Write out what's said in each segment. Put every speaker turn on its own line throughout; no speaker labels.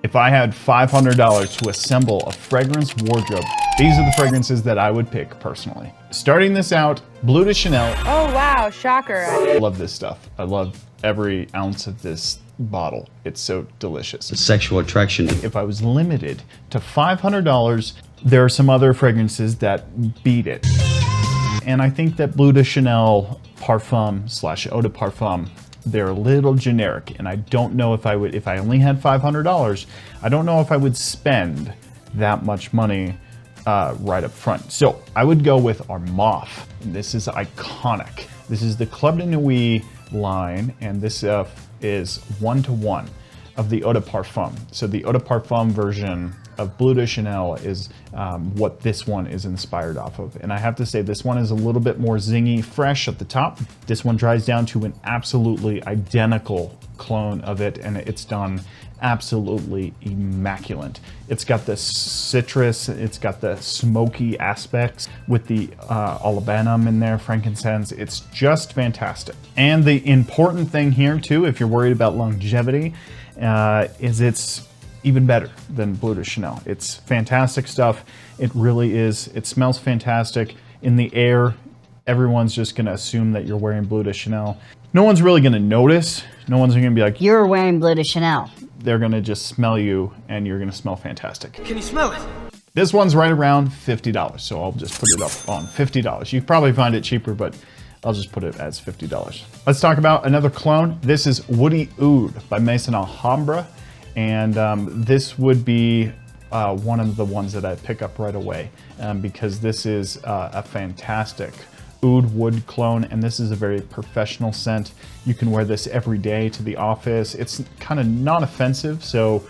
If I had $500 to assemble a fragrance wardrobe, these are the fragrances that I would pick personally. Starting this out, Bleu de Chanel.
Oh wow, shocker.
I love this stuff. I love every ounce of this bottle. It's so delicious.
Sexual attraction.
If I was limited to $500, there are some other fragrances that beat it. And I think that Bleu de Chanel Parfum / Eau de Parfum, they're a little generic, and I don't know if I would, if I only had $500, I don't know if I would spend that much money right up front. So I would go with Armaf. This is iconic. This is the Club de Nuit line, and this is 1-to-1 of the Eau de Parfum. So the Eau de Parfum version of Bleu de Chanel is what this one is inspired off of. And I have to say, this one is a little bit more zingy, fresh at the top. This one dries down to an absolutely identical clone of it, and it's done absolutely immaculate. It's got the citrus, it's got the smoky aspects with the olibanum in there, frankincense. It's just fantastic. And the important thing here too, if you're worried about longevity, is it's even better than Bleu de Chanel. It's fantastic stuff. It really is. It smells fantastic. In the air, everyone's just gonna assume that you're wearing Bleu de Chanel. No one's really gonna notice. No one's gonna be like,
you're wearing Bleu de Chanel.
They're gonna just smell you, and you're gonna smell fantastic.
Can you smell it?
This one's right around $50, so I'll just put it up on $50. You can probably find it cheaper, but I'll just put it as $50. Let's talk about another clone. This is Woody Oud by Maison Alhambra. And this would be one of the ones that I pick up right away because this is a fantastic oud wood clone, and this is a very professional scent. You can wear this every day to the office. It's kind of non-offensive, so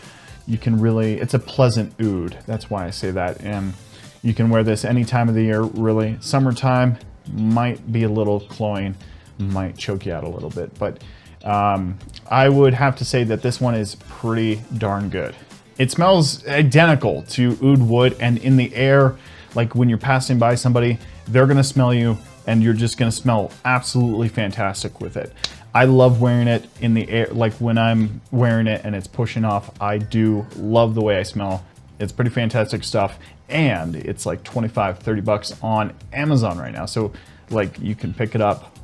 you can really, it's a pleasant oud. That's why I say that. And you can wear this any time of the year, really. Summertime might be a little cloying, might choke you out a little bit, but I would have to say that this one is pretty darn good. It smells identical to oud wood, and in the air, like when you're passing by somebody, they're gonna smell you, and you're just gonna smell absolutely fantastic with it. I love wearing it in the air, like when I'm wearing it and it's pushing off, I do love the way I smell. It's pretty fantastic stuff, and it's like 25, 30 bucks on Amazon right now. So like you can pick it up,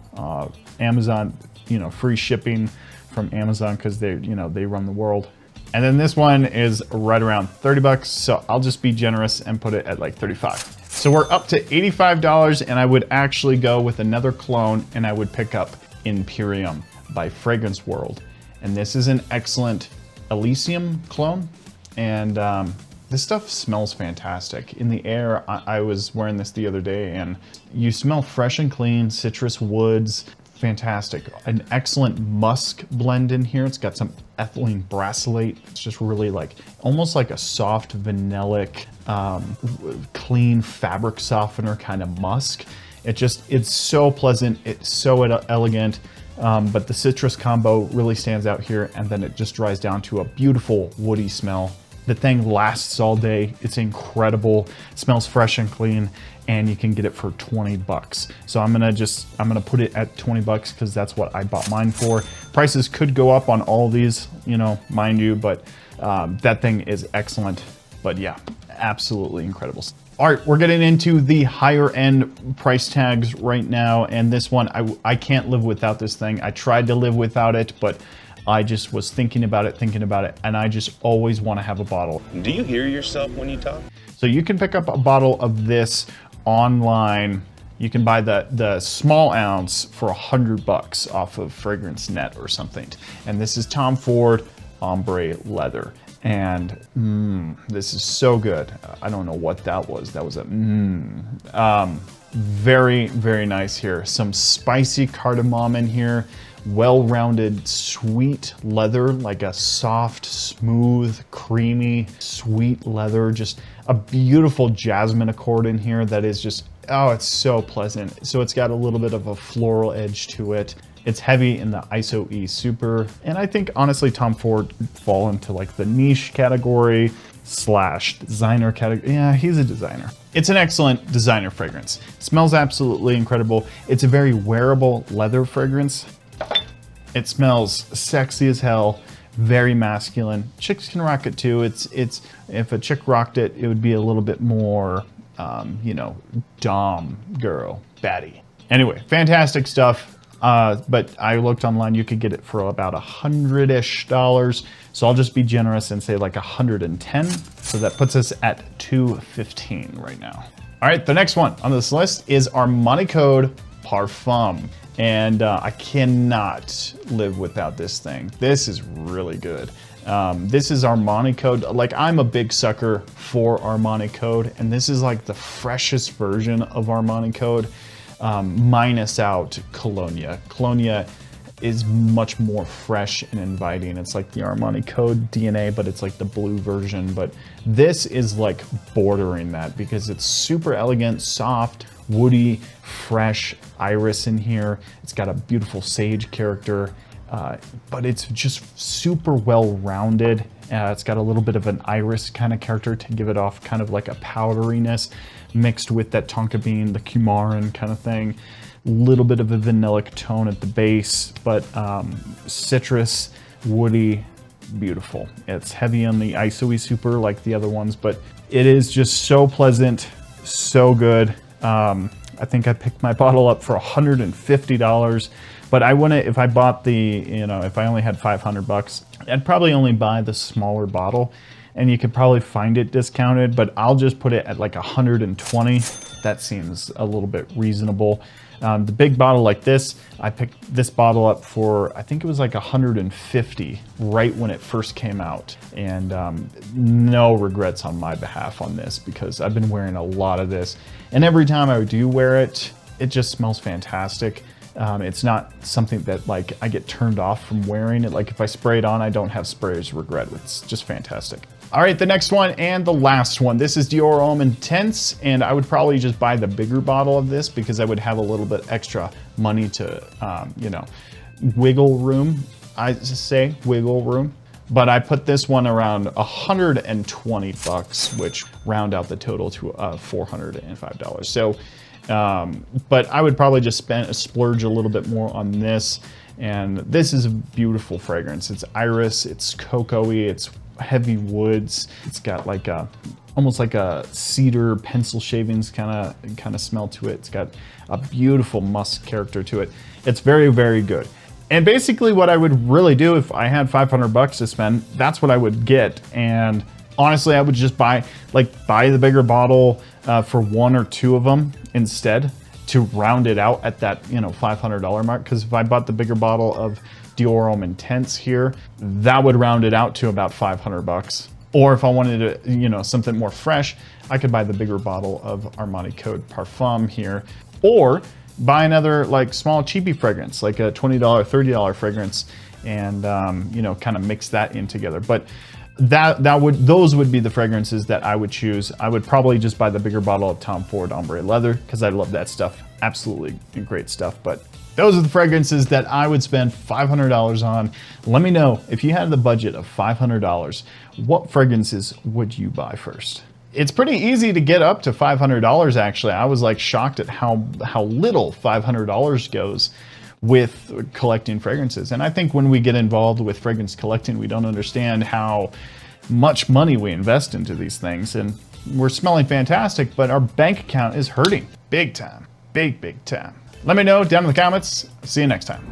Amazon, you know, free shipping from Amazon because they, you know, they run the world. And then this one is right around 30 bucks. So I'll just be generous and put it at like 35. So we're up to $85, and I would actually go with another clone, and I would pick up Imperium by Fragrance World. And this is an excellent Elysium clone. And this stuff smells fantastic. In the air, I was wearing this the other day, and you smell fresh and clean, citrus woods, fantastic. An excellent musk blend in here. It's got some ethylene brassylate. It's just really like, almost like a soft vanillic, clean fabric softener kind of musk. It's so pleasant. It's so elegant. But the citrus combo really stands out here, and then it just dries down to a beautiful woody smell. The thing lasts all day. It's incredible. It smells fresh and clean, and you can get it for 20 bucks. So I'm gonna put it at 20 bucks because that's what I bought mine for. Prices could go up on all these, you know, mind you, but that thing is excellent. But yeah, absolutely incredible. All right, we're getting into the higher end price tags right now, and this one, I can't live without this thing. I tried to live without it, but I just was thinking about it, and I just always want to have a bottle.
Do you hear yourself when you talk?
So you can pick up a bottle of this online. You can buy the small ounce for 100 bucks off of Fragrance Net or something. And this is Tom Ford Ombre Leather. And this is so good. I don't know what that was. That was a very, very nice here. Some spicy cardamom in here. Well-rounded, sweet leather, like a soft, smooth, creamy, sweet leather. Just a beautiful jasmine accord in here that is just, oh, it's so pleasant. So it's got a little bit of a floral edge to it. It's heavy in the ISO E Super. And I think, honestly, Tom Ford fall into like the niche category / designer category. Yeah, he's a designer. It's an excellent designer fragrance. It smells absolutely incredible. It's a very wearable leather fragrance. It smells sexy as hell, very masculine. Chicks can rock it too. It's if a chick rocked it, it would be a little bit more, you know, dom girl, baddie. Anyway, fantastic stuff. But I looked online, you could get it for about $100-ish. So I'll just be generous and say like 110. So that puts us at $215 right now. All right, the next one on this list is Armani Code Parfum. And I cannot live without this thing. This is really good. This is Armani Code. Like, I'm a big sucker for Armani Code, and this is like the freshest version of Armani Code, minus out Cologne. Cologne is much more fresh and inviting. It's like the Armani Code DNA, but it's like the blue version. But this is like bordering that because it's super elegant, soft, woody, fresh iris in here. It's got a beautiful sage character, but it's just super well-rounded. It's got a little bit of an iris kind of character to give it off kind of like a powderiness mixed with that tonka bean, the cumarin kind of thing. Little bit of a vanillic tone at the base, but citrus, woody, beautiful. It's heavy on the ISO-y super like the other ones, but it is just so pleasant, so good. I think I picked my bottle up for $150, but I wouldn't, if I bought the, you know, if I only had 500 bucks, I'd probably only buy the smaller bottle, and you could probably find it discounted, but I'll just put it at like 120. That seems a little bit reasonable. The big bottle like this, I picked this bottle up for, I think it was like 150 right when it first came out. And no regrets on my behalf on this because I've been wearing a lot of this. And every time I do wear it, it just smells fantastic. It's not something that like I get turned off from wearing it. Like if I spray it on, I don't have sprayer's regret. It's just fantastic. All right, the next one and the last one. This is Dior Homme Intense, and I would probably just buy the bigger bottle of this because I would have a little bit extra money to, you know, wiggle room. I just say wiggle room. But I put this one around 120 bucks, which round out the total to $405. So, but I would probably just splurge a little bit more on this. And this is a beautiful fragrance. It's iris, it's cocoa-y, it's heavy woods. It's got like a, almost like a cedar pencil shavings kind of smell to it. It's got a beautiful musk character to it. It's very, very good. And basically what I would really do if I had 500 bucks to spend, that's what I would get. And honestly, I would just buy the bigger bottle for one or two of them instead to round it out at that, you know, $500 mark. Because if I bought the bigger bottle of Dior Homme Intense here, that would round it out to about 500 bucks. Or if I wanted to, you know, something more fresh, I could buy the bigger bottle of Armani Code Parfum here, or buy another like small cheapy fragrance, like a $20, $30 fragrance, and you know, kind of mix that in together. But those would be the fragrances that I would choose. I would probably just buy the bigger bottle of Tom Ford Ombre Leather because I love that stuff. Absolutely great stuff. But those are the fragrances that I would spend $500 on. Let me know if you had the budget of $500, what fragrances would you buy first? It's pretty easy to get up to $500 actually. I was like shocked at how little $500 goes with collecting fragrances. And I think when we get involved with fragrance collecting, we don't understand how much money we invest into these things. And we're smelling fantastic, but our bank account is hurting big time, big time. Let me know down in the comments. See you next time.